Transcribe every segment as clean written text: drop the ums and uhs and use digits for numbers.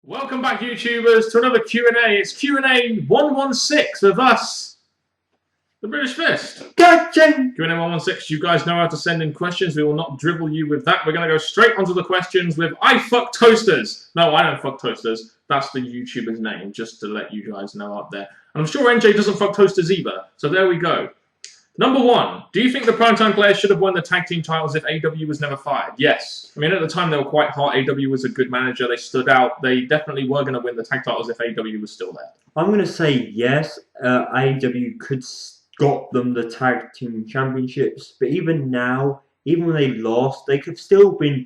Welcome back, YouTubers, to another Q&A. It's Q&A 116 with us, the British Fist. Gotcha! Q&A 116, you guys know how to send in questions. We will not dribble you with that. We're going to go straight onto the questions with I fuck toasters. No, I don't fuck toasters. That's the YouTuber's name, just to let you guys know out there. And I'm sure NJ doesn't fuck toasters either. So there we go. Number one, do you think the primetime players should have won the tag team titles if AW was never fired? Yes. I mean, at the time, they were quite hot. AW was a good manager. They stood out. They definitely were going to win the tag titles if AW was still there. I'm going to say yes. AW could got them the tag team championships, but even now, even when they lost, they could still been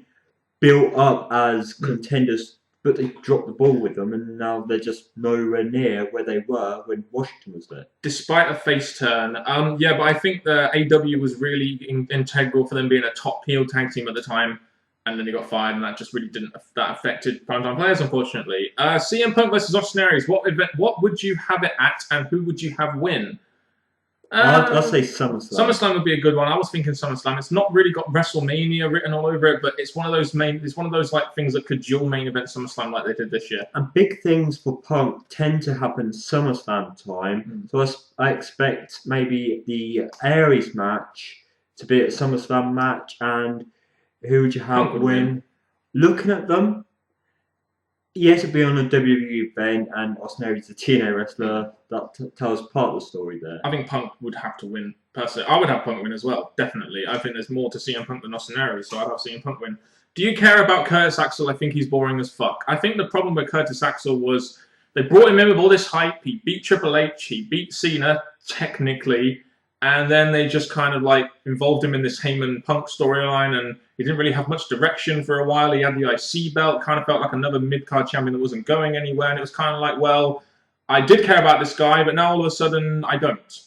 built up as contenders, but they dropped the ball with them, and now they're just nowhere near where they were when Washington was there. Despite a face turn, yeah, but I think the AW was really integral for them being a top heel tag team at the time, and then they got fired, and that just really didn't that affected primetime players, unfortunately. CM Punk versus Austin Aries. What would you have it at, and who would you have win? I'll say SummerSlam. SummerSlam would be a good one. I was thinking SummerSlam. It's not really got WrestleMania written all over it, but it's one of those like things that could dual main event SummerSlam like they did this year. And big things for Punk tend to happen SummerSlam time. So I expect maybe the Aries match to be a SummerSlam match, and who would you have win? Looking at them, yes, it'd be on a WWE event, and Austin Aries is a TNA wrestler. That tells part of the story there. I think Punk would have to win, personally. I would have Punk win as well, definitely. I think there's more to CM Punk than Austin Aries, so I'd have CM Punk win. Do you care about Curtis Axel? I think he's boring as fuck. I think the problem with Curtis Axel was they brought him in with all this hype. He beat Triple H, he beat Cena, technically, and then they just kind of like involved him in this Heyman Punk storyline, and he didn't really have much direction for a while. He had the IC belt, kind of felt like another mid-card champion that wasn't going anywhere, and it was kind of like, well, I did care about this guy, but now all of a sudden I don't.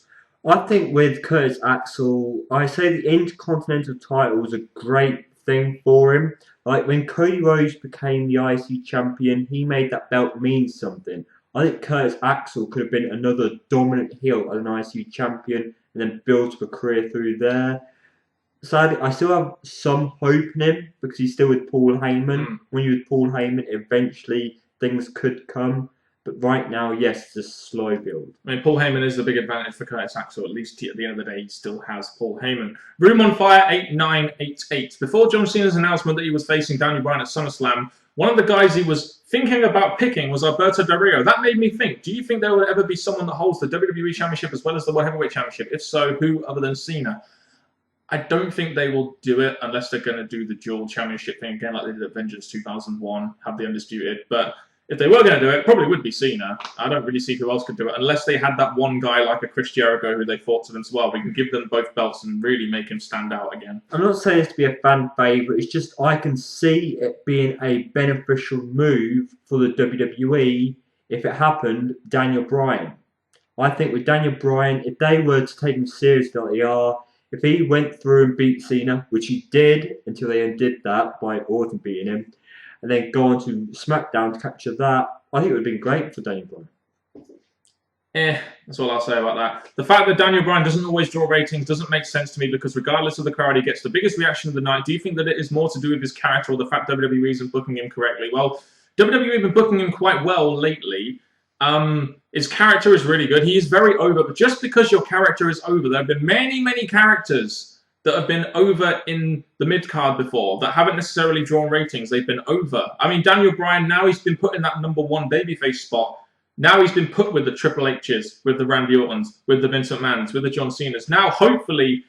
I think with Curtis Axel, I say the Intercontinental title was a great thing for him. Like when Cody Rhodes became the IC champion, he made that belt mean something. I think Curtis Axel could have been another dominant heel as an IC champion and then build a career through there. Sadly, I still have some hope in him because he's still with Paul Heyman. When you're with Paul Heyman, eventually things could come. But right now, yes, it's a slow build. I mean, Paul Heyman is the big advantage for Curtis Axel. At least at the end of the day, he still has Paul Heyman. Room on Fire 8988. Before John Cena's announcement that he was facing Daniel Bryan at SummerSlam, one of the guys he was thinking about picking was Alberto Del Rio. That made me think, do you think there will ever be someone that holds the WWE Championship as well as the World Heavyweight Championship? If so, who other than Cena? I don't think they will do it unless they're going to do the dual championship thing again like they did at Vengeance 2001, have the Undisputed. But if they were going to do it, it probably would be Cena. I don't really see who else could do it, unless they had that one guy like a Chris Jericho who they thought to themselves, well, we can give them both belts and really make him stand out again. I'm not saying this to be a fan favourite, it's just I can see it being a beneficial move for the WWE if it happened, Daniel Bryan. I think with Daniel Bryan, if they were to take him seriously like they are, if he went through and beat Cena, which he did until they undid that by Orton beating him, and then go on to SmackDown to capture that, I think it would have been great for Daniel Bryan. That's all I'll say about that. The fact that Daniel Bryan doesn't always draw ratings doesn't make sense to me because regardless of the crowd he gets the biggest reaction of the night, do you think that it is more to do with his character or the fact WWE isn't booking him correctly? Well, WWE have been booking him quite well lately. His character is really good. He is very over, but just because your character is over, there have been many, many characters that have been over in the mid-card before that haven't necessarily drawn ratings. They've been over. I mean, Daniel Bryan, now he's been put in that #1 babyface spot. Now he's been put with the Triple H's, with the Randy Ortons, with the Vince McMahons, with the John Cenas. Now, hopefully,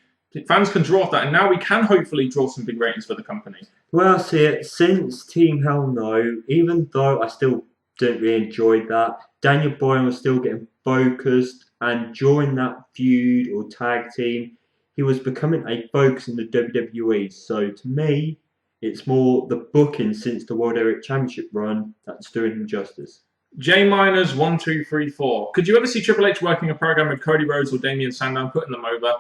fans can draw off that, and now we can hopefully draw some big ratings for the company. Well, I see it. Since Team Hell No, even though I still didn't really enjoy that, Daniel Bryan was still getting focused, and during that feud or tag team, he was becoming a focus in the WWE. So to me, it's more the booking since the World Heavyweight Championship run that's doing him justice. J Miners 1234. Could you ever see Triple H working a program with Cody Rhodes or Damian Sandow, putting them over?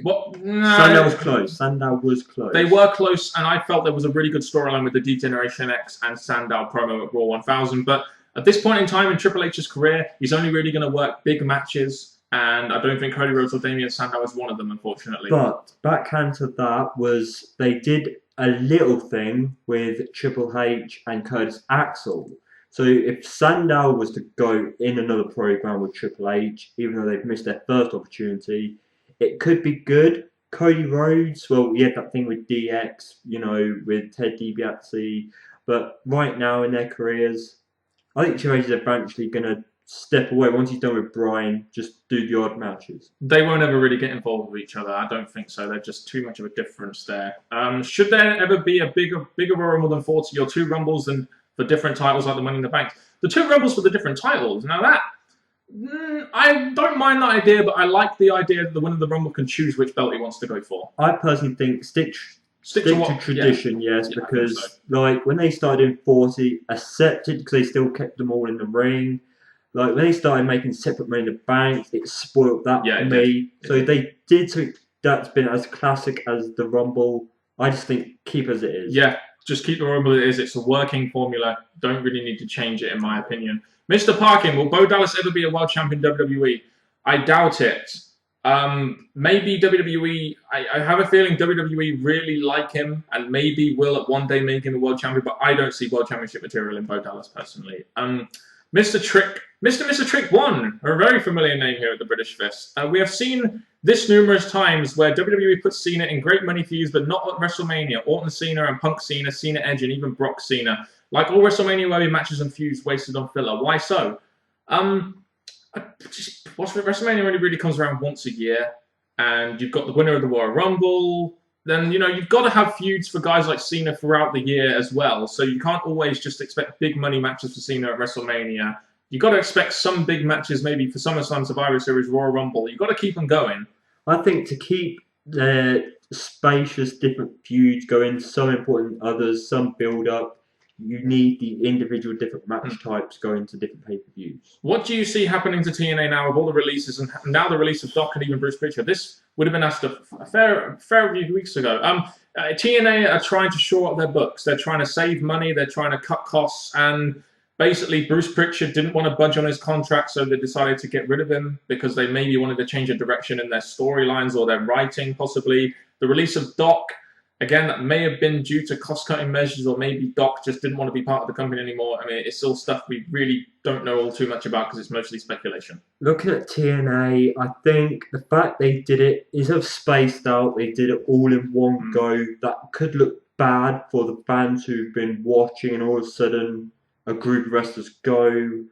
What? No. Sandow was close. Sandow was close. They were close, and I felt there was a really good storyline with the D-Generation X and Sandow promo at Raw 1000. But at this point in time in Triple H's career, he's only really going to work big matches. And I don't think Cody Rhodes or Damian Sandow is one of them, unfortunately. But backhand to that was they did a little thing with Triple H and Curtis Axel. So if Sandow was to go in another program with Triple H, even though they've missed their first opportunity, it could be good. Cody Rhodes, well, we had that thing with DX, with Ted DiBiase, but right now in their careers, I think Triple H is eventually going to step away once he's done with Bryan, just do the odd matches. They won't ever really get involved with each other. I don't think so. They're just too much of a difference there. Should there ever be a bigger Rumble than 40 or 2 Rumbles than for different titles like the Money in the Bank? The 2 Rumbles for the different titles. Now that, I don't mind that idea, but I like the idea that the winner of the Rumble can choose which belt he wants to go for. I personally think stick to tradition, yes, because when they started in 40, accepted because they still kept them all in the ring. Like when they started making separate Money in the Bank, it spoiled that for me. So they did something that's been as classic as the Rumble. I just think keep as it is. Yeah, just keep the Rumble as it is. It's a working formula. Don't really need to change it, in my opinion. Mr. Parkin, will Bo Dallas ever be a world champion WWE? I doubt it. Maybe WWE, I have a feeling WWE really like him and maybe will at one day make him a world champion, but I don't see world championship material in Bo Dallas personally. Mr. Trick 1, a very familiar name here at the British Fist. We have seen this numerous times where WWE puts Cena in great money feuds, but not at WrestleMania. Orton Cena and Punk Cena, Cena Edge, and even Brock Cena. Like all WrestleMania worthy matches and feuds wasted on filler. Why so? WrestleMania only really comes around once a year, and you've got the winner of the Royal Rumble. Then, you've got to have feuds for guys like Cena throughout the year as well. So you can't always just expect big money matches for Cena at WrestleMania. You've got to expect some big matches maybe for SummerSlam, Survivor Series, Royal Rumble. You've got to keep them going. I think to keep their spacious different feuds going, some important others, some build up, you need the individual different match types going to different pay-per-views. What do you see happening to TNA now with all the releases and now the release of Doc and even Bruce Prichard? This would have been asked a fair few weeks ago. TNA are trying to shore up their books. They're trying to save money. They're trying to cut costs. And basically, Bruce Prichard didn't want to budge on his contract, so they decided to get rid of him because they maybe wanted to change a direction in their storylines or their writing, possibly. The release of Doc, again, that may have been due to cost-cutting measures, or maybe Doc just didn't want to be part of the company anymore. I mean, it's all stuff we really don't know all too much about because it's mostly speculation. Looking at TNA, I think the fact they did it is of spaced out. They did it all in one go. That could look bad for the fans who've been watching, and all of a sudden a group of wrestlers go.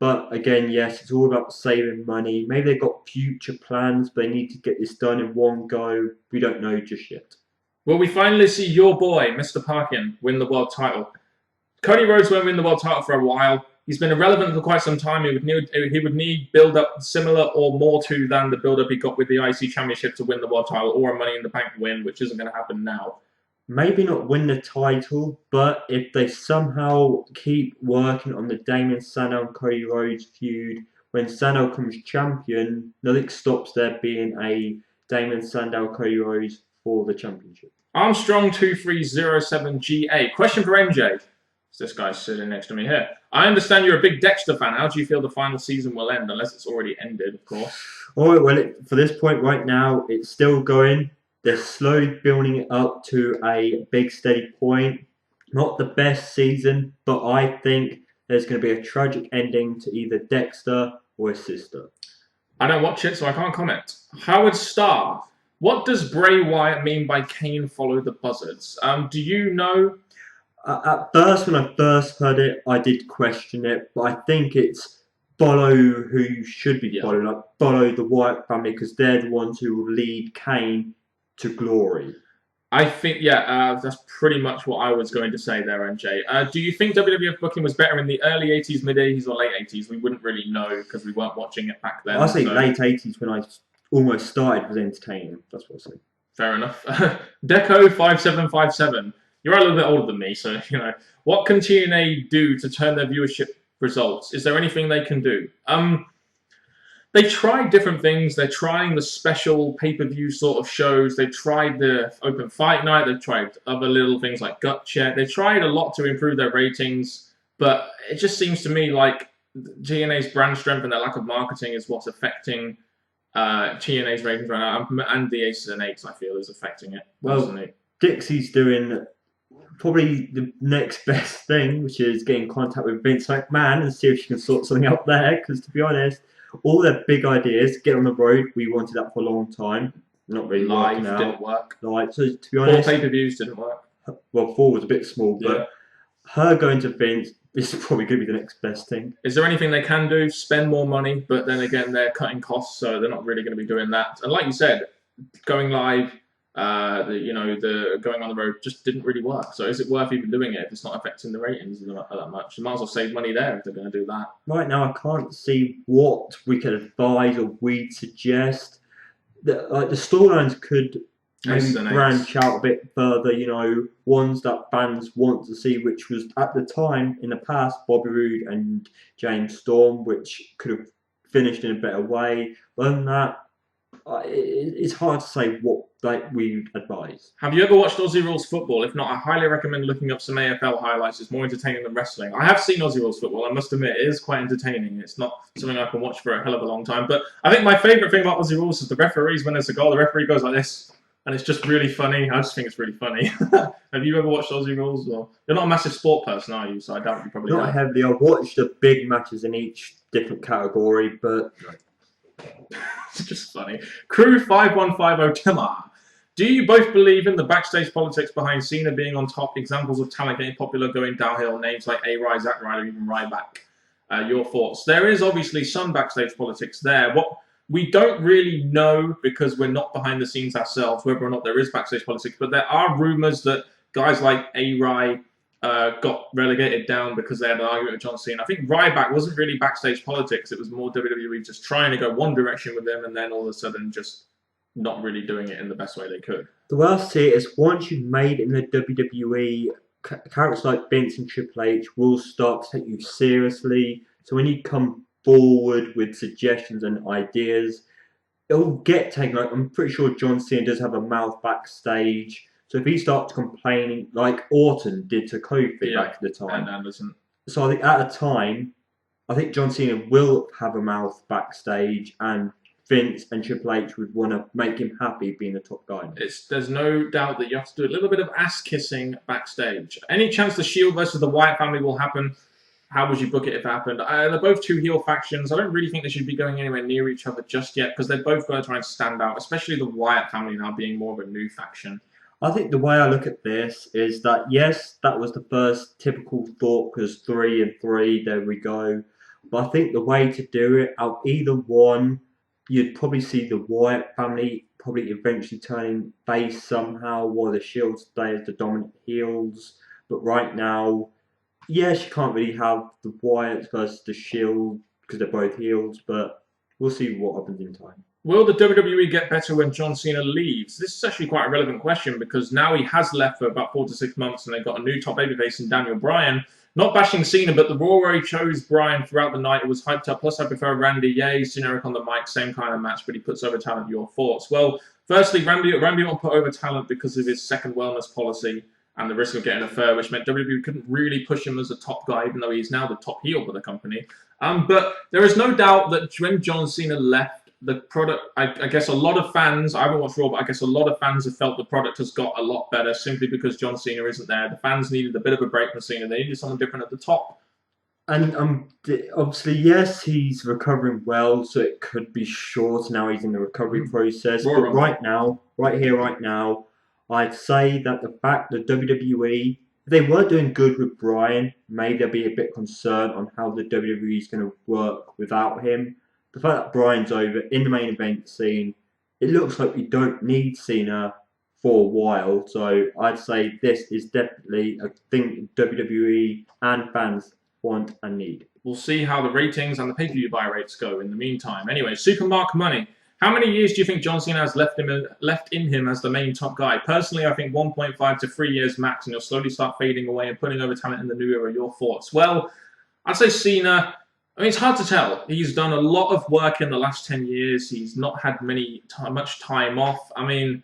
But again, yes, it's all about saving money. Maybe they've got future plans, but they need to get this done in one go. We don't know just yet. Will we finally see your boy, Mr. Parkin, win the world title? Cody Rhodes won't win the world title for a while. He's been irrelevant for quite some time. He would need build-up similar or more to than the build-up he got with the IC Championship to win the world title or a Money in the Bank win, which isn't going to happen now. Maybe not win the title, but if they somehow keep working on the Damien Sandow and Cody Rhodes feud, when Sandow comes champion, nothing stops there being a Damien Sandow Cody Rhodes for the championship. Armstrong2307GA. Question for MJ. This guy's sitting next to me here. I understand you're a big Dexter fan. How do you feel the final season will end? Unless it's already ended, of course. All right, well, for this point right now, it's still going. They're slowly building it up to a big, steady point. Not the best season, but I think there's going to be a tragic ending to either Dexter or his sister. I don't watch it, so I can't comment. Howard Starr. What does Bray Wyatt mean by Kane follow the buzzards? Do you know? At first, when I first heard it, I did question it, but I think it's follow who you should be following, like follow the Wyatt family, because they're the ones who will lead Kane to glory. I think, that's pretty much what I was going to say there, MJ. Do you think WWF booking was better in the early 80s, mid 80s, or late 80s? We wouldn't really know because we weren't watching it back then. I say late 80s when I almost started was entertaining. That's what I say. Fair enough. Deco5757. You're a little bit older than me, so, what can TNA do to turn their viewership results? Is there anything they can do? They tried different things. They're trying the special pay-per-view sort of shows. They tried the open fight night. They tried other little things like gut check. They tried a lot to improve their ratings, but it just seems to me like TNA's brand strength and their lack of marketing is what's affecting TNA's ratings right now. And the Aces and Eights, I feel, is affecting it. Well, Dixie's doing probably the next best thing, which is getting in contact with Vince McMahon and see if she can sort something out there. Because to be honest, all their big ideas, get on the road, we wanted that for a long time. Not really working Live out. didn't work. Like, so to be 4 honest, pay-per-views didn't work. well, 4 was a bit small, Yeah. but her going to Vince is probably going to be the next best thing. Is there anything they can do? Spend more money, but then again, they're cutting costs, so they're not really going to be doing that. And like you said, going live, the going on the road just didn't really work. So is it worth even doing it if it's not affecting the ratings that much? You might as well save money there if they're going to do that. Right now, I can't see what we could advise or we'd suggest. The storylines could maybe branch out a bit further, ones that fans want to see, which was at the time in the past Bobby Roode and James Storm, which could have finished in a better way. Other than that, it's hard to say what we advise. Have you ever watched Aussie Rules football? If not, I highly recommend looking up some AFL highlights. It's more entertaining than wrestling. I have seen Aussie Rules football. I must admit, it is quite entertaining. It's not something I can watch for a hell of a long time. But I think my favourite thing about Aussie Rules is the referees, when there's a goal, the referee goes like this. And it's just really funny. I just think it's really funny. Have you ever watched Aussie Rules? Or you're not a massive sport person, are you? So I doubt you probably not heavily. I've watched the big matches in each different category, but it's just funny. Crew 5150 Timar. Do you both believe in the backstage politics behind Cena being on top? Examples of talent getting popular going downhill. Names like A-Rai, Zack Ryder, even Ryback. Your thoughts? There is obviously some backstage politics there. What we don't really know, because we're not behind the scenes ourselves, whether or not there is backstage politics. But there are rumors that guys like A-Rai got relegated down because they had an argument with John Cena. I think Ryback wasn't really backstage politics. It was more WWE just trying to go one direction with them and then all of a sudden just not really doing it in the best way they could. The way I see it is, once you've made it in the WWE, characters like Vince and Triple H will start to take you seriously. So when you come forward with suggestions and ideas, it'll get taken. Like, I'm pretty sure John Cena does have a mouth backstage. So if he starts complaining, like Orton did to Kofi back at the time, and Anderson. So I think at the time, I think John Cena will have a mouth backstage, and Vince and Triple H would want to make him happy being the top guy. There's no doubt that you have to do a little bit of ass kissing backstage. Any chance the Shield versus the Wyatt family will happen? How would you book it if it happened? They're both two heel factions. I don't really think they should be going anywhere near each other just yet, because they've both got to try and stand out, especially the Wyatt family now being more of a new faction. I think the way I look at this is that, yes, that was the first typical thought, because 3 and 3, there we go. But I think the way to do it, out either one, you'd probably see the Wyatt family probably eventually turning face somehow, while the Shield stay as the dominant heels. But right now, yes, you can't really have the Wyatts versus the Shield because they're both heels, but we'll see what happens in time. Will the WWE get better when John Cena leaves? This is actually quite a relevant question, because now he has left for about 4 to 6 months and they've got a new top babyface in Daniel Bryan. Not bashing Cena, but the Raw where he chose Bryan throughout the night, it was hyped up. Plus, I prefer Randy. Yay, generic on the mic, same kind of match, but he puts over talent. Your thoughts? Well, firstly, Randy won't put over talent because of his second wellness policy and the risk of getting a fur, which meant WWE couldn't really push him as a top guy, even though he's now the top heel for the company. But there is no doubt that when John Cena left, the product, I guess a lot of fans, I haven't watched Raw, but I guess a lot of fans have felt the product has got a lot better simply because John Cena isn't there. The fans needed a bit of a break from Cena. They needed someone different at the top. And obviously, yes, he's recovering well, so it could be short. Now he's in the recovery process. But right now, I'd say that the fact that WWE, if they weren't doing good with Bryan, maybe there'd be a bit concerned on how the WWE is going to work without him. The fact that Bryan's over in the main event scene, it looks like we don't need Cena for a while. So I'd say this is definitely a thing WWE and fans want and need. We'll see how the ratings and the pay-per-view buy rates go in the meantime. Anyway, Supermark Money. How many years do you think John Cena has left in him as the main top guy? Personally, I think 1.5 to 3 years max, and he'll slowly start fading away and putting over talent in the new era. Your thoughts? Well, I'd say Cena. I mean, it's hard to tell. He's done a lot of work in the last 10 years. He's not had much time off. I mean,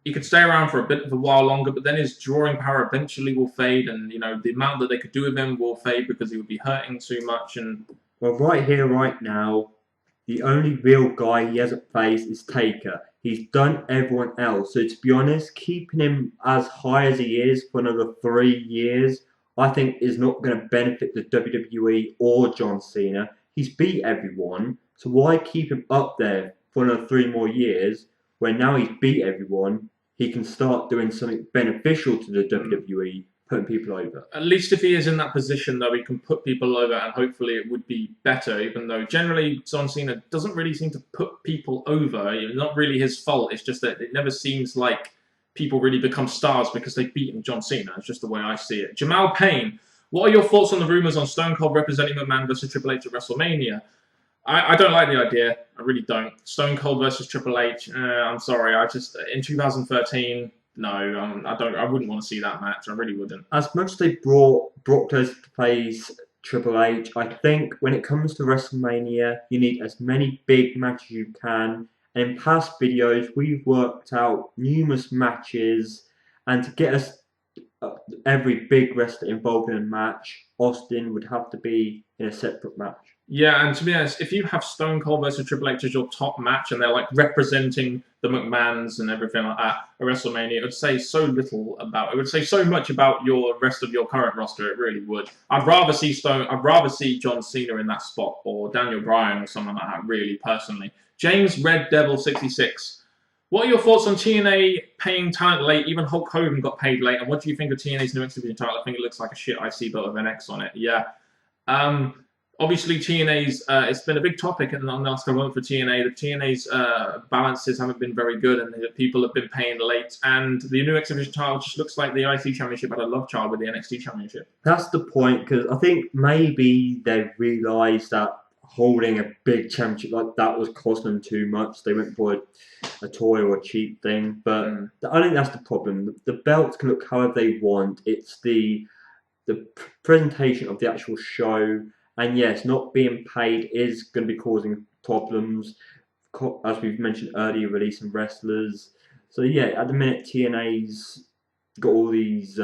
he could stay around for a bit of a while longer, but then his drawing power eventually will fade, and the amount that they could do with him will fade because he would be hurting too much. And well, right here, right now, The only real guy he hasn't faced is Taker. He's done everyone else. So to be honest, keeping him as high as he is for another 3 years, I think is not going to benefit the WWE or John Cena. He's beat everyone, so why keep him up there for another 3 more years when now he's beat everyone, he can start doing something beneficial to the WWE, putting people over. At least if he is in that position, though, he can put people over, and hopefully it would be better, even though generally John Cena doesn't really seem to put people over. It's not really his fault. It's just that it never seems like people really become stars because they've beaten John Cena. It's just the way I see it. Jamal Payne, what are your thoughts on the rumors on Stone Cold representing McMahon versus Triple H at WrestleMania? I don't like the idea. I really don't. Stone Cold versus Triple H. I'm sorry. In 2013, no, I don't. I wouldn't want to see that match. I really wouldn't. As much as they brought Brock Lesnar to face Triple H, I think when it comes to WrestleMania, you need as many big matches as you can. And in past videos, we've worked out numerous matches, and to get us every big wrestler involved in a match, Austin would have to be in a separate match. Yeah, and to be honest, if you have Stone Cold versus Triple H as your top match, and they're like representing the McMahons and everything like that at WrestleMania, it would say so little about. It would say so much about your rest of your current roster. It really would. I'd rather see John Cena in that spot, or Daniel Bryan, or someone like that. Really, personally, James Red Devil 66. What are your thoughts on TNA paying talent late? Even Hulk Hogan got paid late. And what do you think of TNA's new X Division title? I think it looks like a shit IC belt with an X on it. Yeah. Obviously, TNA's it's been a big topic in the last couple of months for TNA. The TNA's balances haven't been very good, and people have been paying late. And the new X Division title just looks like the IC Championship had a love child with the NXT Championship. That's the point, because I think maybe they realised that holding a big championship like that was costing them too much. They went for a toy or a cheap thing. But I think that's the problem. The belts can look however they want. It's the presentation of the actual show. And yes, not being paid is going to be causing problems, as we've mentioned earlier, releasing wrestlers. So yeah, at the minute, TNA's got all these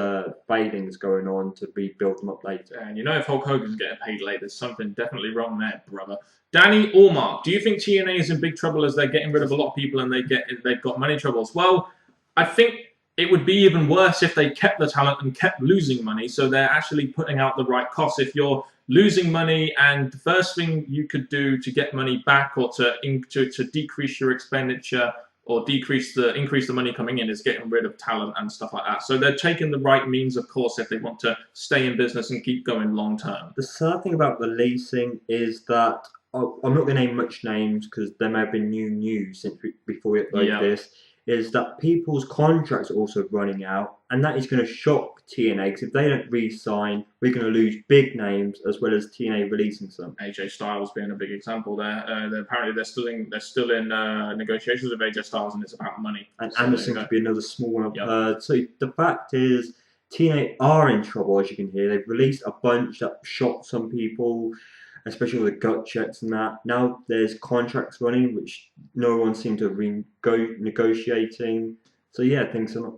failings going on to be built them up later. And you know, if Hulk Hogan's getting paid late, there's something definitely wrong there, brother. Danny Allmark, do you think TNA is in big trouble as they're getting rid of a lot of people and they've got money troubles? Well, I think it would be even worse if they kept the talent and kept losing money, so they're actually putting out the right costs. If you're losing money and the first thing you could do to get money back or to decrease your expenditure or increase the money coming in is getting rid of talent and stuff like that. So they're taking the right means, of course, if they want to stay in business and keep going long term. The sad thing about releasing is that I'm not going to name much names because there may have been new news since before we upload this. Is that people's contracts are also running out, and that is going to shock TNA because if they don't re-sign, we're going to lose big names as well as TNA releasing some. AJ Styles being a big example there. Apparently they're still in negotiations with AJ Styles, and it's about money. And so Anderson could be another small one I've heard. So the fact is, TNA are in trouble, as you can hear. They've released a bunch that shocked some people, especially with the gut checks and that. Now there's contracts running, which no one seemed to go negotiating. So yeah, things are not.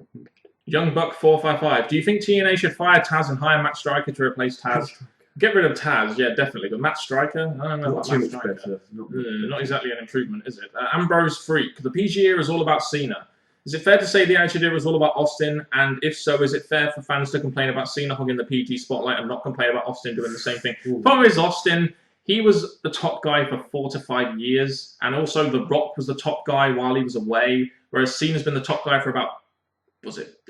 Young Buck 455. Do you think TNA should fire Taz and hire Matt Striker to replace Taz? Get rid of Taz, yeah, definitely. But Matt Striker, I don't know about Matt Striker. Not exactly an improvement, is it? Ambrose Freak. The PG era is all about Cena. Is it fair to say the Attitude Era was all about Austin? And if so, is it fair for fans to complain about Cena hogging the PG spotlight and not complain about Austin doing the same thing? The problem is Austin, he was the top guy for 4 to 5 years. And also The Rock was the top guy while he was away. Whereas Cena's been the top guy for about,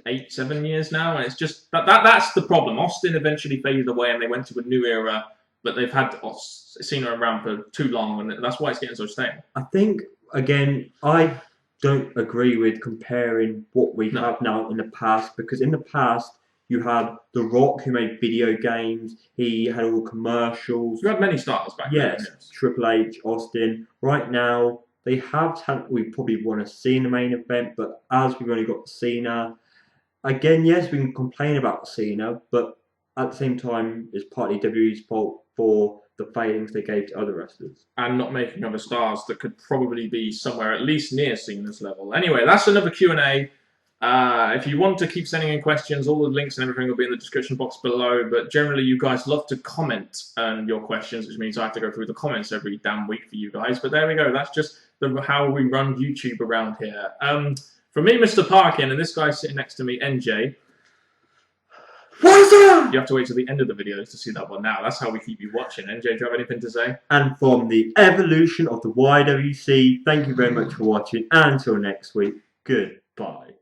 8, 7 years now? And it's just, that's the problem. Austin eventually faded away and they went to a new era. But they've had Cena around for too long. And that's why it's getting so stale. I think, again, I don't agree with comparing what we have now in the past, because in the past you had The Rock, who made video games. He had all commercials. You had many stars back then. Yes, Triple H, Austin. Right now they have talent we probably want to see in the main event, but as we've only got Cena, again, yes, we can complain about Cena, but at the same time, it's partly WWE's fault for the failings they gave to other wrestlers. And not making other stars that could probably be somewhere at least near Cena's level. Anyway, that's another Q&A. If you want to keep sending in questions, all the links and everything will be in the description box below. But generally, you guys love to comment your questions, which means I have to go through the comments every damn week for you guys. But there we go. That's just how we run YouTube around here. For me, Mr. Parkin, and this guy sitting next to me, NJ. What's up? You have to wait till the end of the videos to see that one now. That's how we keep you watching. NJ, do you have anything to say? And from the evolution of the YWC, thank you very much for watching. And until next week, goodbye.